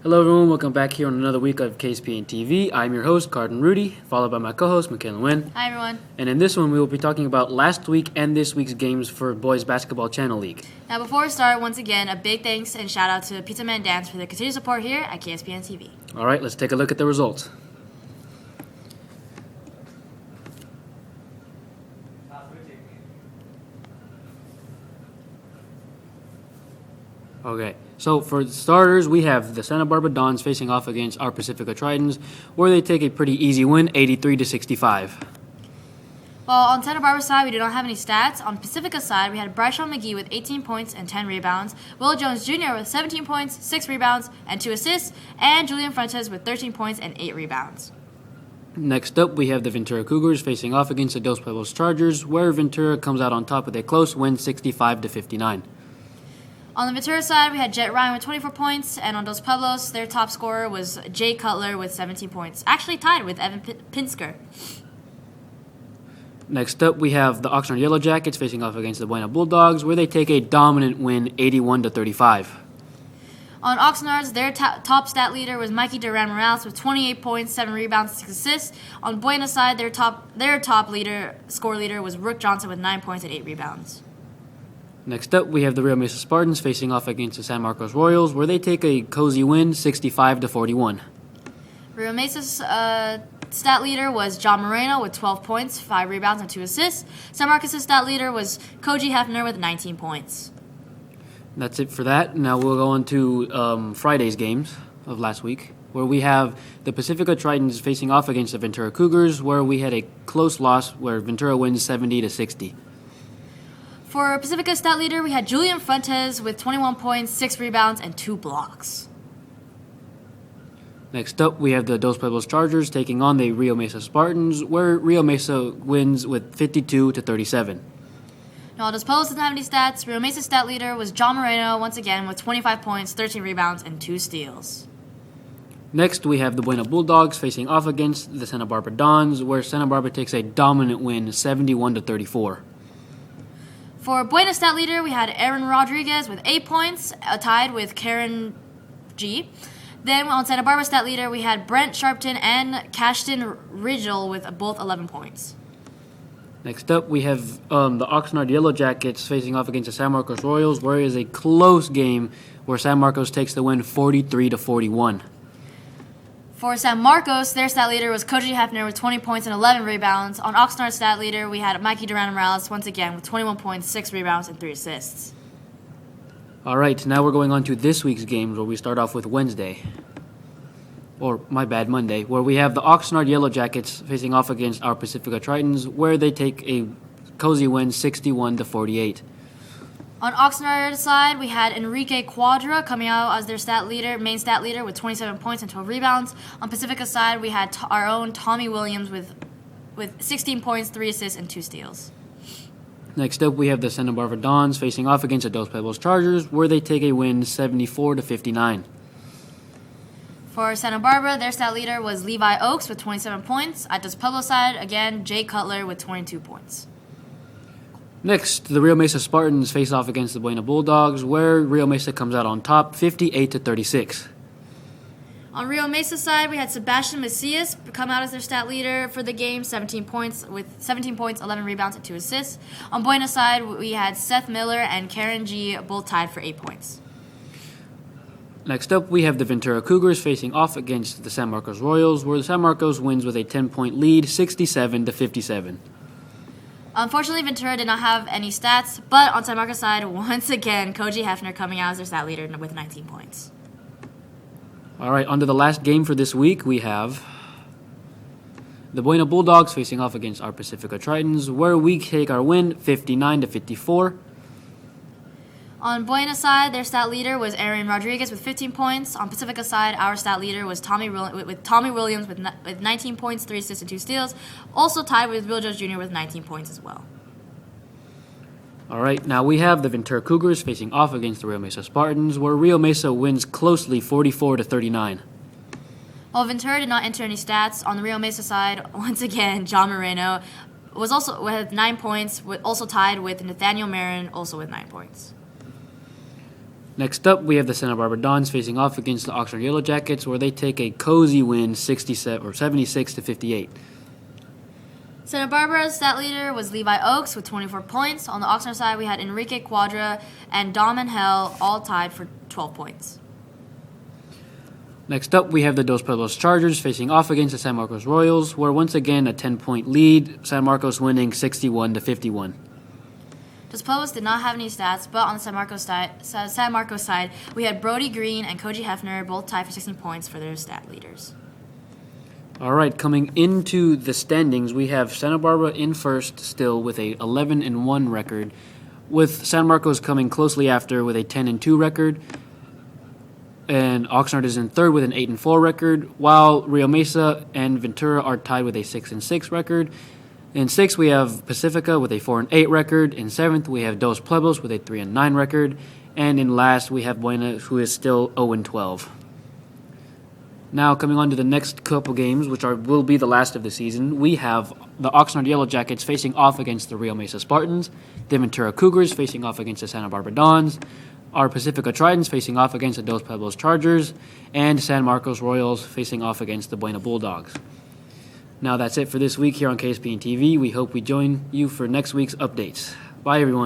Hello everyone, welcome back here on another week of KSPN TV. I'm your host, Cardin Rudy, followed by my co-host, Michaela Nguyen. Hi everyone. And in this one, we will be talking about last week and this week's games for Boys Basketball Channel League. Now before we start, once again, a big thanks and shout out to Pizza Man Dance for their continued support here at KSPN TV. All right, let's take a look at the results. Okay, so for starters, we have the Santa Barbara Dons facing off against our Pacifica Tritons, where they take a pretty easy win, 83-65. Well, on Santa Barbara side, we do not have any stats. On Pacifica's side, we had Bryshawn McGee with 18 points and 10 rebounds, Will Jones Jr. with 17 points, 6 rebounds, and 2 assists, and Julian Fuentes with 13 points and 8 rebounds. Next up, we have the Ventura Cougars facing off against the Dos Pueblos Chargers, where Ventura comes out on top with a close win, 65-59. On the Ventura side, we had Jet Ryan with 24 points, and on Dos Pueblos, their top scorer was Jay Cutler with 17 points, actually tied with Evan Pinsker. Next up, we have the Oxnard Yellow Jackets facing off against the Buena Bulldogs, where they take a dominant win, 81-35. On Oxnard's, their top stat leader was Mikey Duran Morales with 28 points, 7 rebounds, 6 assists. On Buena's side, their top score leader was Rook Johnson with 9 points and 8 rebounds. Next up, we have the Rio Mesa Spartans facing off against the San Marcos Royals, where they take a cozy win, 65-41. Rio Mesa's stat leader was John Moreno with 12 points, 5 rebounds, and 2 assists. San Marcos' stat leader was Koji Hefner with 19 points. That's it for that. Now we'll go on to Friday's games of last week, where we have the Pacifica Tritons facing off against the Ventura Cougars, where we had a close loss where Ventura wins 70-60. For Pacifica's stat leader, we had Julian Fuentes with 21 points, 6 rebounds, and 2 blocks. Next up, we have the Dos Pueblos Chargers taking on the Rio Mesa Spartans, where Rio Mesa wins with 52-37. Now, Dos Pueblos doesn't have any stats. Rio Mesa's stat leader was John Moreno, once again, with 25 points, 13 rebounds, and 2 steals. Next, we have the Buena Bulldogs facing off against the Santa Barbara Dons, where Santa Barbara takes a dominant win, 71-34. For Buena stat leader, we had Aaron Rodriguez with 8 points, tied with Karen G. Then on Santa Barbara stat leader, we had Brent Sharpton and Cashton Rigel with both 11 points. Next up, we have the Oxnard Yellow Jackets facing off against the San Marcos Royals, where it is a close game where San Marcos takes the win 43-41. For San Marcos, their stat leader was Koji Hefner with 20 points and 11 rebounds. On Oxnard's stat leader, we had Mikey Duran Morales, once again, with 21 points, 6 rebounds, and 3 assists. All right, now we're going on to this week's games, where we start off with Monday, where we have the Oxnard Yellow Jackets facing off against our Pacifica Tritons, where they take a cozy win, 61-48. On Oxnard's side, we had Enrique Quadra coming out as their main stat leader with 27 points and 12 rebounds. On Pacifica's side, we had our own Tommy Williams with 16 points, 3 assists, and 2 steals. Next up, we have the Santa Barbara Dons facing off against the Dos Pueblos Chargers, where they take a win, 74-59. For Santa Barbara, their stat leader was Levi Oakes with 27 points. At Dos Pueblos side, again, Jay Cutler with 22 points. Next, the Rio Mesa Spartans face off against the Buena Bulldogs, where Rio Mesa comes out on top, 58-36. On Rio Mesa's side, we had Sebastian Macias come out as their stat leader for the game, 17 points, 11 rebounds, and 2 assists. On Buena's side, we had Seth Miller and Karen G both tied for 8 points. Next up, we have the Ventura Cougars facing off against the San Marcos Royals, where the San Marcos wins with a 10-point lead, 67-57. Unfortunately, Ventura did not have any stats, but on San Marcos' side, once again, Koji Hefner coming out as their stat leader with 19 points. All right, on to the last game for this week, we have the Buena Bulldogs facing off against our Pacifica Tritons, where we take our win, 59-54. On Buena's side, their stat leader was Aaron Rodriguez with 15 points. On Pacifica's side, our stat leader was Tommy Williams with 19 points, 3 assists, and 2 steals. Also tied with Will Jones Jr. with 19 points as well. All right, now we have the Ventura Cougars facing off against the Rio Mesa Spartans, where Rio Mesa wins closely, 44-39. While Ventura did not enter any stats, on the Rio Mesa side, once again, John Moreno was also with 9 points, also tied with Nathaniel Marin, also with 9 points. Next up, we have the Santa Barbara Dons facing off against the Oxnard Yellow Jackets, where they take a cozy win 76 to 58. Santa Barbara's stat leader was Levi Oakes with 24 points. On the Oxnard side, we had Enrique Quadra and Dom Angel all tied for 12 points. Next up, we have the Dos Pueblos Chargers facing off against the San Marcos Royals, where once again a 10-point lead, San Marcos winning 61 to 51. Dos Pueblos did not have any stats, but on the San Marcos side, we had Brody Green and Koji Hefner both tied for 16 points for their stat leaders. All right, coming into the standings, we have Santa Barbara in first still with a 11-1 record, with San Marcos coming closely after with a 10-2 record. And Oxnard is in third with an 8-4 record, while Rio Mesa and Ventura are tied with a 6-6 record. In sixth, we have Pacifica with a 4-8 record. In seventh, we have Dos Pueblos with a 3-9 record. And in last, we have Buena, who is still 0-12. Now, coming on to the next couple games, which will be the last of the season, we have the Oxnard Yellow Jackets facing off against the Rio Mesa Spartans, the Ventura Cougars facing off against the Santa Barbara Dons, our Pacifica Tridents facing off against the Dos Pueblos Chargers, and San Marcos Royals facing off against the Buena Bulldogs. Now that's it for this week here on KSPN TV. We hope we join you for next week's updates. Bye, everyone.